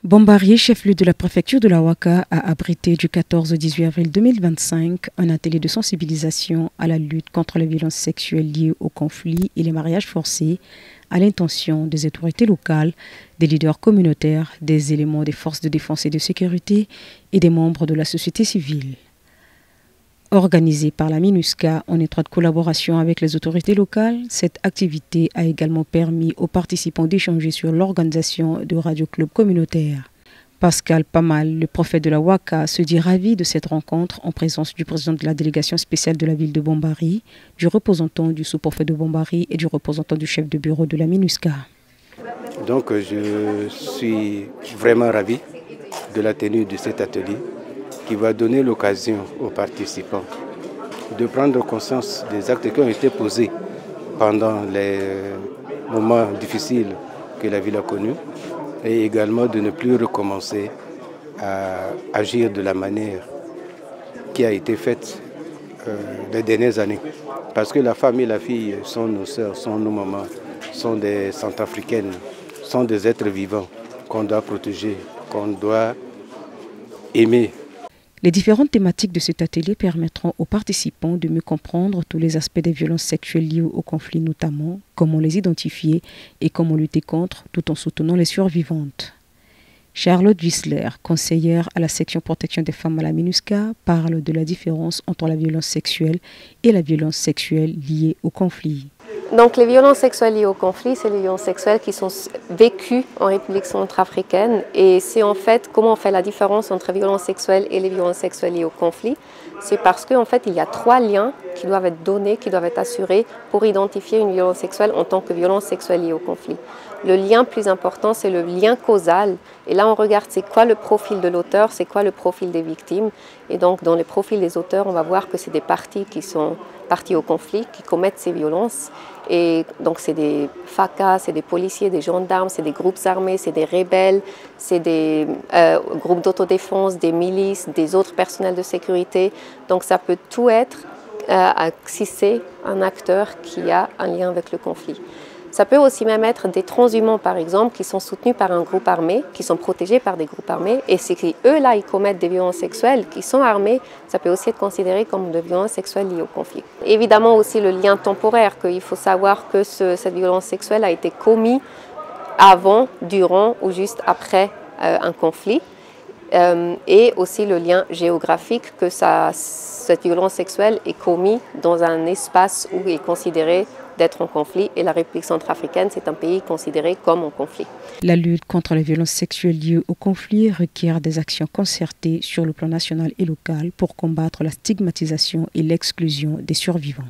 Bombari, chef-lieu de la préfecture de la Ouaka, a abrité du 14 au 18 avril 2025 un atelier de sensibilisation à la lutte contre les violences sexuelles liées au conflit et les mariages forcés à l'intention des autorités locales, des leaders communautaires, des éléments des forces de défense et de sécurité et des membres de la société civile. Organisée par la MINUSCA en étroite collaboration avec les autorités locales, cette activité a également permis aux participants d'échanger sur l'organisation de radioclubs communautaires. Pascal Pamal, le prophète de la Ouaka, se dit ravi de cette rencontre en présence du président de la délégation spéciale de la ville de Bombari, du représentant du sous-préfet de Bombari et du représentant du chef de bureau de la MINUSCA. Donc je suis vraiment ravi de la tenue de cet atelier qui va donner l'occasion aux participants de prendre conscience des actes qui ont été posés pendant les moments difficiles que la ville a connus et également de ne plus recommencer à agir de la manière qui a été faite les dernières années. Parce que la femme et la fille sont nos sœurs, sont nos mamans, sont des centrafricaines, sont des êtres vivants qu'on doit protéger, qu'on doit aimer. Les différentes thématiques de cet atelier permettront aux participants de mieux comprendre tous les aspects des violences sexuelles liées au conflit, notamment comment les identifier et comment lutter contre, tout en soutenant les survivantes. Charlotte Wissler, conseillère à la section protection des femmes à la MINUSCA, parle de la différence entre la violence sexuelle et la violence sexuelle liée au conflit. Donc les violences sexuelles liées au conflit, c'est les violences sexuelles qui sont vécues en République centrafricaine. Et c'est en fait comment on fait la différence entre les violences sexuelles et les violences sexuelles liées au conflit. C'est parce qu'en fait il y a trois liens qui doivent être donnés, qui doivent être assurés pour identifier une violence sexuelle en tant que violence sexuelle liée au conflit. Le lien plus important, c'est le lien causal. Et là, on regarde c'est quoi le profil de l'auteur, c'est quoi le profil des victimes. Et donc, dans les profils des auteurs, on va voir que c'est des parties qui sont parties au conflit, qui commettent ces violences. Et donc, c'est des FACA, c'est des policiers, des gendarmes, c'est des groupes armés, c'est des rebelles, c'est des groupes d'autodéfense, des milices, des autres personnels de sécurité. Donc, ça peut tout être si c'est un acteur qui a un lien avec le conflit. Ça peut aussi même être des transhumants, par exemple, qui sont soutenus par un groupe armé, qui sont protégés par des groupes armés, et c'est qu'eux, là, ils commettent des violences sexuelles, qui sont armés, ça peut aussi être considéré comme de violences sexuelles liées au conflit. Évidemment aussi le lien temporaire, qu'il faut savoir que cette violence sexuelle a été commise avant, durant ou juste après un conflit, et aussi le lien géographique, que cette violence sexuelle est commise dans un espace où il est considéré d'être en conflit, et la République centrafricaine, c'est un pays considéré comme en conflit. La lutte contre les violences sexuelles liées au conflit requiert des actions concertées sur le plan national et local pour combattre la stigmatisation et l'exclusion des survivants.